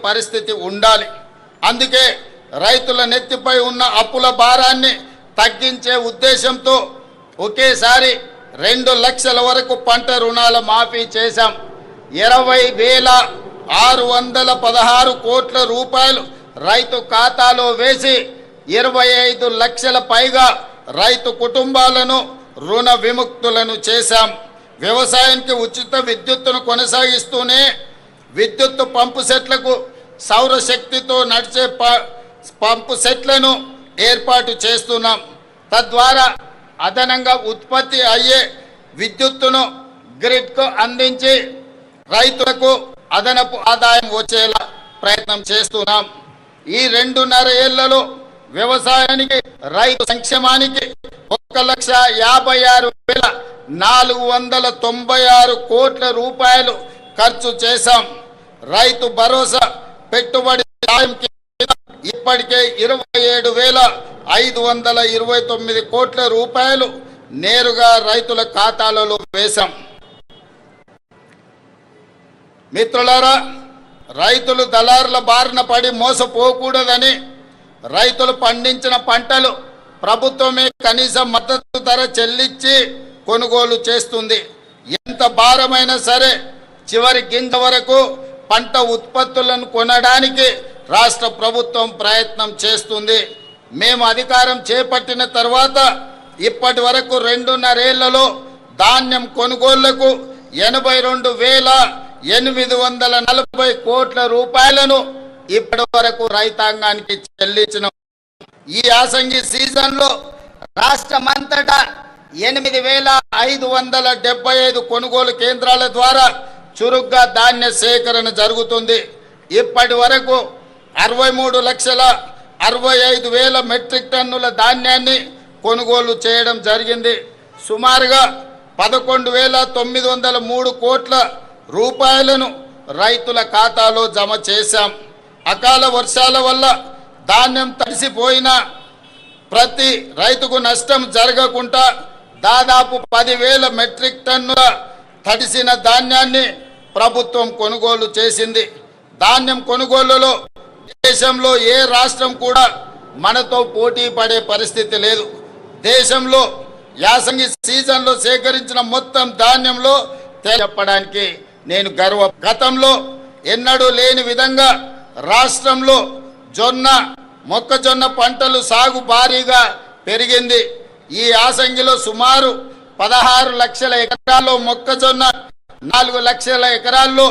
పరిస్థితి ఉండాలి. అందుకే రైతుల నెత్తిపై ఉన్న అప్పుల భారాన్ని తగ్గించే ఉద్దేశంతో ఒకేసారి 2 లక్షల వరకు పంట రుణాల మాఫీ చేశాం. 20,616 కోట్ల రూపాయలు రైతు ఖాతాలో వేసి 25 లక్షల పైగా రైతు కుటుంబాలను రుణ విముక్తులను చేశాం. వ్యవసాయానికి ఉచిత విద్యుత్తును కొనసాగిస్తూనే విద్యుత్ పంపు సెట్లకు సౌరశక్తితో నడిచే పంపు సెట్లను ఏర్పాటు చేస్తున్నాం. తద్వారా అదనంగా ఉత్పత్తి అయ్యే విద్యుత్తును గ్రిడ్కు అందించి రైతులకు అదనపు ఆదాయం వచ్చేలా ప్రయత్నం చేస్తున్నాం. ఈ 2.5 ఏళ్లలో వ్యవసాయానికి రైతు సంక్షేమానికి 1,56,496 కోట్ల రూపాయలు ఖర్చు చేశాం. రైతు భరోసా పెట్టుబడి సాయం ఇప్పటికే 27,529 కోట్ల రూపాయలు నేరుగా రైతుల ఖాతాలలో వేశాం. మిత్రులారా, రైతులు దళారుల బారిన పడి మోసపోకూడదని రైతులు పండించిన పంటలు ప్రభుత్వమే కనీస మద్దతు ధర చెల్లించి కొనుగోలు చేస్తుంది. ఎంత భారమైనా సరే చివరి గింజ వరకు పంట ఉత్పత్తులను కొనడానికి రాష్ట్ర ప్రభుత్వం ప్రయత్నం చేస్తుంది. మేము అధికారం చేపట్టిన తర్వాత ఇప్పటి వరకు 2.5 ఏళ్లలో ధాన్యం కొనుగోళ్లకు 82,840 కోట్ల రూపాయలను ఇప్పటి వరకు రైతాంగానికి చెల్లించిన ఈ యాసంగి సీజన్లో రాష్ట్రమంతటా 8,575 కొనుగోలు కేంద్రాల ద్వారా చురుగ్గా ధాన్య సేకరణ జరుగుతుంది. ఇప్పటి వరకు 63,65,000 మెట్రిక్ టన్నుల ధాన్యాన్ని కొనుగోలు చేయడం జరిగింది. సుమారుగా 11,903 కోట్ల రూపాయలను రైతుల ఖాతాలో జమ చేశాం. అకాల వర్షాల వల్ల ధాన్యం తడిసిపోయినా ప్రతి రైతుకు నష్టం జరగకుండా దాదాపు 10,000 మెట్రిక్ టన్నుల తడిసిన ధాన్యాన్ని ప్రభుత్వం కొనుగోలు చేసింది. ధాన్యం కొనుగోలులో దేశంలో ఏ రాష్ట్రం కూడా మనతో పోటీ పడే పరిస్థితి లేదు. దేశంలో యాసంగి సీజన్లో సేకరించిన మొత్తం ధాన్యంలో చెప్పడానికి నేను గతంలో ఎన్నడూ లేని విధంగా రాష్ట్రంలో మొక్కజొన్న పంటలు సాగు భారీగా పెరిగింది. ఈ యాసంగిలో సుమారు 16 లక్షల ఎకరాల్లో మొక్కజొన్న, 4 లక్షల ఎకరాల్లో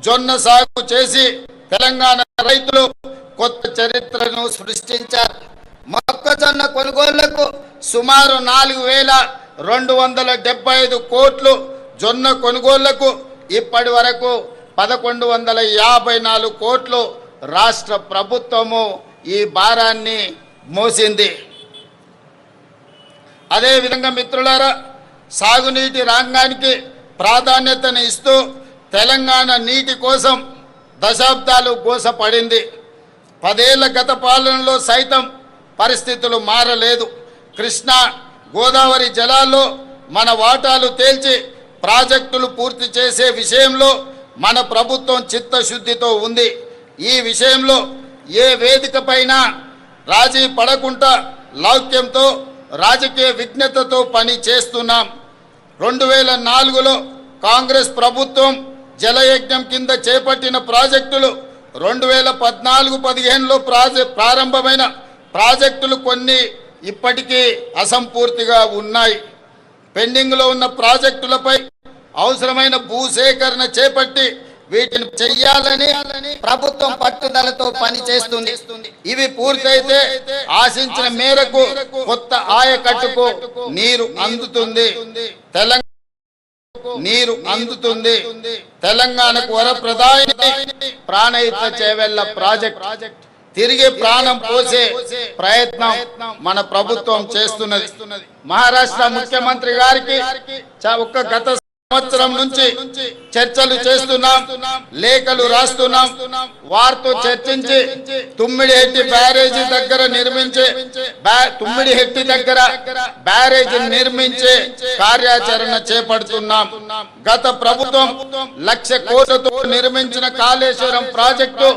జొన్న సాగు చేసి తెలంగాణ రైతులు కొత్త చరిత్రను సృష్టించారు. మొక్కజొన్న కొనుగోళ్లకు సుమారు 4,275 కోట్లు, జొన్న కొనుగోళ్లకు ఇప్పటి వరకు 1,154 కోట్లు రాష్ట్ర ప్రభుత్వము ఈ భారాన్ని మోసింది. అదేవిధంగా మిత్రులారా, సాగునీటి రంగానికి ప్రాధాన్యతను ఇస్తూ తెలంగాణ నీటి కోసం దశాబ్దాలు గోసపడింది. 10 ఏళ్ల గత పాలనలో సైతం పరిస్థితులు మారలేదు. కృష్ణా గోదావరి జలాల్లో మన వాటాలు తేల్చి ప్రాజెక్టులు పూర్తి చేసే విషయంలో మన ప్రభుత్వం చిత్తశుద్ధితో ఉంది. ఈ విషయంలో ఏ వేదిక పైన రాజీ పడకుండా లౌక్యంతో రాజకీయ విజ్ఞతతో పని చేస్తున్నాం. 2004లో కాంగ్రెస్ ప్రభుత్వం జలయజ్ఞం కింద చేపట్టిన ప్రాజెక్టులు 2014-15లో ప్రారంభమైన ప్రాజెక్టులు కొన్ని ఇప్పటికీ అసంపూర్తిగా ఉన్నాయి. పెండింగ్లో ఉన్న ప్రాజెక్టులపై అవసరమైన భూసేకరణ చేపట్టి వీటిని చెయ్యాలని ప్రభుత్వం పట్టుదలతో పనిచేస్తుంది. ఇవి పూర్తయితే ఆశించిన మేరకు కొత్త ఆయకట్టుకు నీరు అందుతుంది. తెలంగాణకు వరప్రదాయిని ప్రాణహిత చేవెళ్ల ప్రాజెక్ట్ తిరిగి ప్రాణం పోసే ప్రయత్నం మన ప్రభుత్వం చేస్తున్నది. మహారాష్ట్ర ముఖ్యమంత్రి గారికి గత సంవత్సరం నుంచి చర్చలు చేస్తున్నాం, లేఖలు రాస్తున్నాం. వారితో చర్చించి తుమ్మిడిహెట్టి బ్యారేజీ దగ్గర తుమ్మిడిహెట్టి దగ్గర బ్యారేజీ నిర్మించే కార్యాచరణ చేపడుతున్నాం. గత ప్రభుత్వం 1,00,000 కోట్లతో నిర్మించిన కాళేశ్వరం ప్రాజెక్టు